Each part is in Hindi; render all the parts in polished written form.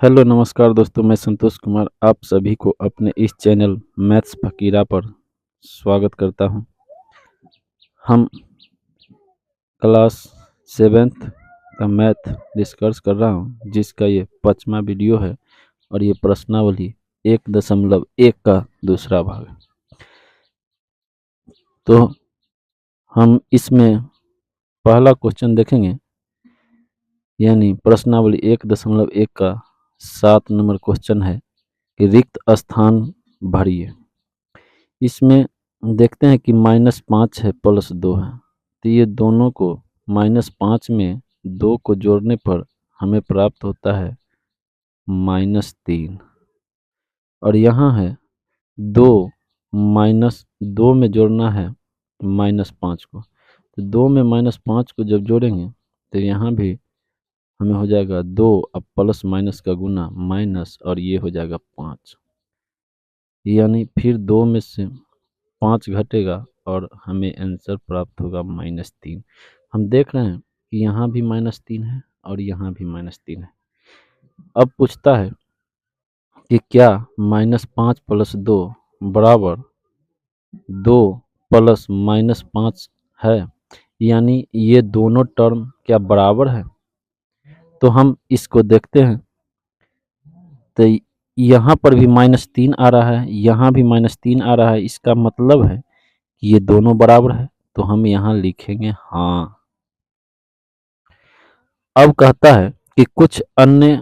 हेलो नमस्कार दोस्तों, मैं संतोष कुमार आप सभी को अपने इस चैनल मैथ्स फकीरा पर स्वागत करता हूं। हम क्लास 7th का मैथ डिस्कस कर रहा हूं, जिसका ये 5वां वीडियो है और ये प्रश्नावली 1.1 का दूसरा भाग है। तो हम इसमें पहला क्वेश्चन देखेंगे, यानी प्रश्नावली 1.1 का 7 नंबर क्वेश्चन है कि रिक्त स्थान भरिए। इसमें देखते हैं कि -5 है +2 है, तो ये दोनों को -5 में 2 को जोड़ने पर हमें प्राप्त होता है -3। और यहाँ है 2 -2 में जोड़ना है -5 को, तो 2 में -5 को जब जोड़ेंगे तो यहाँ भी हमें हो जाएगा 2, अब प्लस माइनस का गुना माइनस, और ये हो जाएगा 5, यानी फिर 2 में से 5 घटेगा और हमें आंसर प्राप्त होगा -3। हम देख रहे हैं कि यहाँ भी -3 है और यहाँ भी -3 है। अब पूछता है कि क्या -5 + 2 बराबर 2 + -5 है, यानी ये दोनों टर्म क्या बराबर है। तो हम इसको देखते हैं, तो यहाँ पर भी -3 आ रहा है, यहाँ भी -3 आ रहा है, इसका मतलब है कि ये दोनों बराबर है, तो हम यहाँ लिखेंगे हाँ। अब कहता है कि कुछ अन्य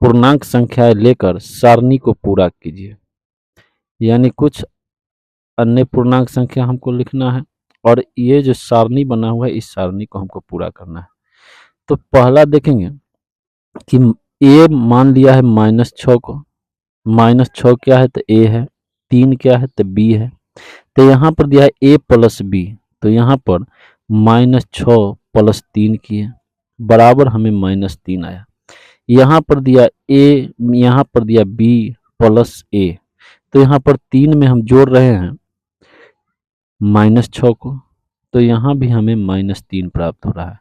पूर्णांक संख्याएं लेकर सारणी को पूरा कीजिए, यानी कुछ अन्य पूर्णांक संख्या हमको लिखना है और ये जो सारणी बना हुआ है इस सारणी को हमको पूरा करना है। तो पहला देखेंगे कि ए मान लिया है -6 को, -6 क्या है तो ए है, 3 क्या है तो बी है। तो यहाँ पर दिया है a + b, तो यहाँ पर -6 + 3 किए बराबर हमें -3 आया। यहाँ पर दिया a, यहाँ पर दिया b + a, तो यहाँ पर 3 में हम जोड़ रहे हैं -6 को, तो यहाँ भी हमें -3 प्राप्त हो रहा है।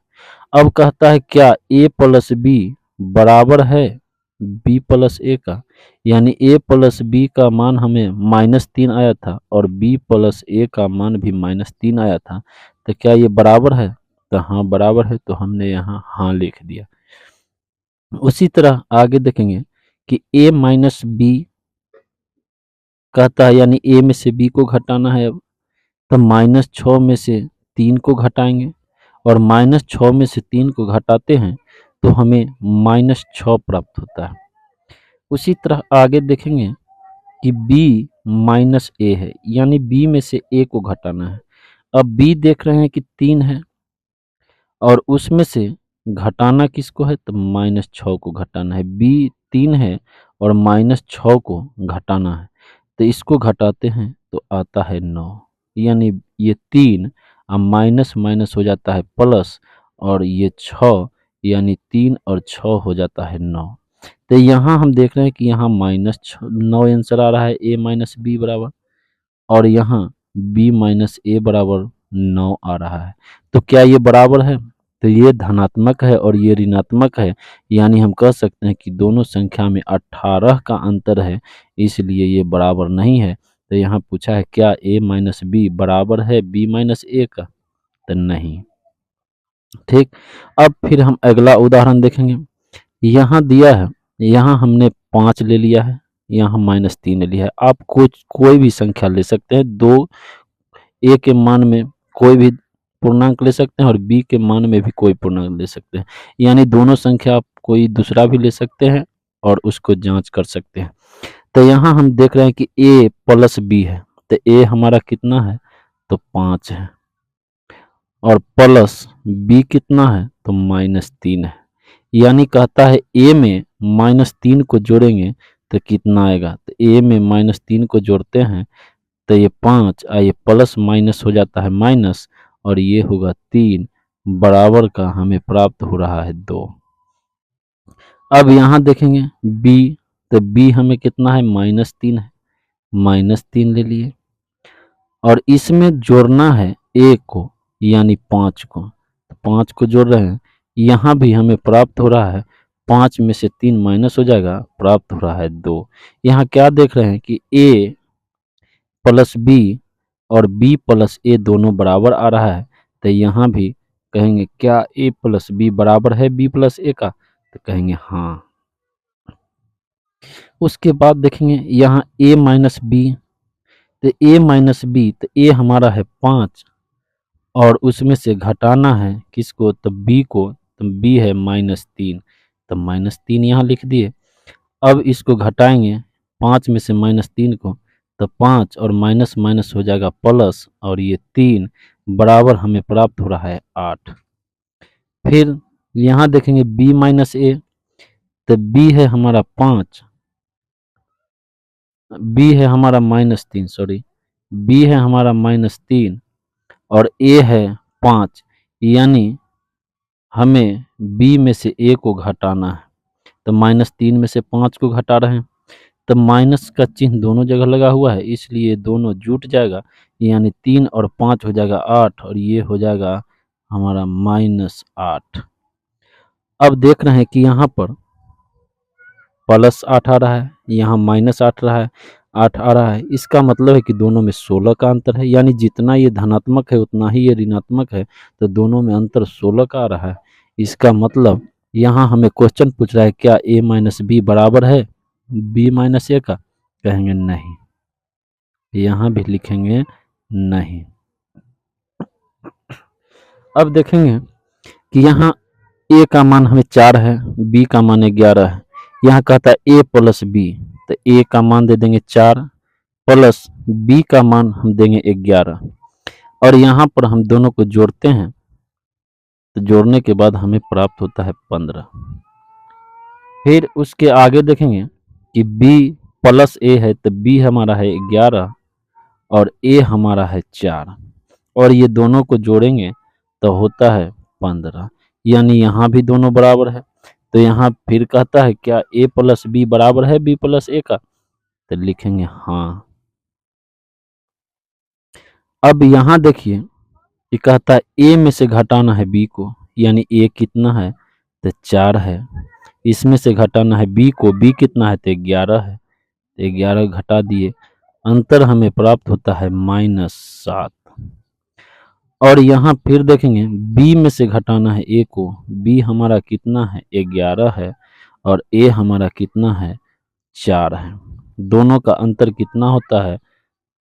अब कहता है क्या a + b बराबर है b + a का, यानी a + b का मान हमें -3 आया था और b + a का मान भी -3 आया था, तो क्या ये बराबर है। तो हाँ बराबर है, तो हमने यहाँ हाँ लिख दिया। उसी तरह आगे देखेंगे कि a - b कहता है, यानी a में से b को घटाना है। अब तो -6 में से 3 को घटाएंगे और -6 में से 3 को घटाते हैं तो हमें -6 प्राप्त होता है। उसी तरह आगे देखेंगे कि b - a है, यानी b में से a को घटाना है। अब b देख रहे हैं कि 3 है और उसमें से घटाना किसको है, तो -6 को घटाना है। b 3 है और -6 को घटाना है, तो इसको घटाते हैं तो आता है 9, यानी ये 3 अब माइनस माइनस हो जाता है प्लस, और ये 6 यानी 3 और 6 हो जाता है 9। तो यहाँ हम देख रहे हैं कि यहाँ -9 आंसर आ रहा है a - b बराबर, और यहाँ b - a बराबर 9 आ रहा है। तो क्या ये बराबर है, तो ये धनात्मक है और ये ऋणात्मक है, यानी हम कह सकते हैं कि दोनों संख्या में 18 का अंतर है, इसलिए ये बराबर नहीं है। तो यहाँ पूछा है क्या a - b बराबर है b - a का, तो नहीं। ठीक, अब फिर हम अगला उदाहरण देखेंगे। यहाँ दिया है, यहाँ हमने 5 ले लिया है, यहाँ -3 ले लिया है। आप कोई भी संख्या ले सकते हैं, दो ए के मान में कोई भी पूर्णांक ले सकते हैं और बी के मान में भी कोई पूर्णांक ले सकते हैं, यानी दोनों संख्या आप कोई दूसरा भी ले सकते हैं और उसको जांच कर सकते हैं। तो यहाँ हम देख रहे हैं कि a + b है, तो a हमारा कितना है, तो 5 है, और प्लस b कितना है, तो -3 है। यानी कहता है a में -3 को जोड़ेंगे तो कितना आएगा, तो a में -3 को जोड़ते हैं तो ये 5 ये प्लस माइनस हो जाता है माइनस, और ये होगा 3 बराबर का हमें प्राप्त हो रहा है 2। अब यहाँ देखेंगे b, तो b हमें कितना है, -3 है, -3 ले लिए, और इसमें जोड़ना है a को, यानी 5 को, तो 5 को जोड़ रहे हैं। यहाँ भी हमें प्राप्त हो रहा है 5 में से 3 माइनस हो जाएगा, प्राप्त हो रहा है 2। यहाँ क्या देख रहे हैं कि a प्लस बी और b प्लस ए दोनों बराबर आ रहा है, तो यहाँ भी कहेंगे क्या a प्लस बी बराबर है b प्लस ए का, तो कहेंगे हाँ। उसके बाद देखेंगे यहाँ a माइनस बी, तो a माइनस बी, तो a हमारा है 5 और उसमें से घटाना है किसको, तो b को, तो b है -3, तो -3 यहाँ लिख दिए। अब इसको घटाएंगे 5 में से -3 को, तो 5 और माइनस माइनस हो जाएगा प्लस, और ये 3 बराबर हमें प्राप्त हो रहा है 8। फिर यहाँ देखेंगे b माइनस ए, तो b है हमारा 5, b है हमारा -3, सॉरी b है हमारा -3 और a है 5, यानी हमें b में से a को घटाना है, तो -3 में से 5 को घटा रहे हैं, तो माइनस का चिन्ह दोनों जगह लगा हुआ है, इसलिए दोनों जुट जाएगा, यानी 3 और 5 हो जाएगा 8, और ये हो जाएगा हमारा -8। अब देख रहे हैं कि यहाँ पर +8 आ रहा है, यहाँ -8 रहा है, 8 आ रहा है, इसका मतलब है कि दोनों में 16 का अंतर है, यानी जितना ये धनात्मक है उतना ही ये ऋणात्मक है, तो दोनों में अंतर 16 का आ रहा है। इसका मतलब यहाँ हमें क्वेश्चन पूछ रहा है क्या a माइनस बी बराबर है b माइनस ए का, कहेंगे नहीं, यहाँ भी लिखेंगे नहीं। अब देखेंगे कि यहाँ a का मान हमें 4 है, b का मान 11 है, यहाँ कहता है a प्लस बी, तो a का मान दे देंगे 4 प्लस b का मान हम देंगे 11, और यहाँ पर हम दोनों को जोड़ते हैं, तो जोड़ने के बाद हमें प्राप्त होता है 15। फिर उसके आगे देखेंगे कि b प्लस ए है, तो b हमारा है 11 और a हमारा है 4, और ये दोनों को जोड़ेंगे तो होता है 15, यानी यहाँ भी दोनों बराबर है। तो यहाँ फिर कहता है क्या a प्लस बी बराबर है b प्लस ए का, तो लिखेंगे हाँ। अब यहाँ देखिए कि कहता है a में से घटाना है b को, यानी a कितना है, तो 4 है, इसमें से घटाना है b को, b कितना है, तो 11 है, तो 11 घटा दिए, अंतर हमें प्राप्त होता है -7। और यहाँ फिर देखेंगे b में से घटाना है a को, b हमारा कितना है, 11 है, और a हमारा कितना है, 4 है, दोनों का अंतर कितना होता है,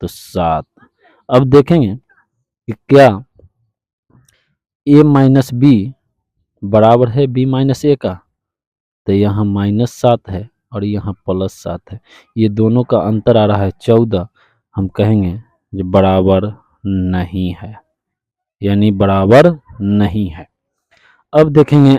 तो 7। अब देखेंगे कि क्या a माइनस बी बराबर है b माइनस ए का, तो यहाँ -7 है और यहाँ +7 है, ये दोनों का अंतर आ रहा है 14, हम कहेंगे जो बराबर नहीं है, यानी बराबर नहीं है। अब देखेंगे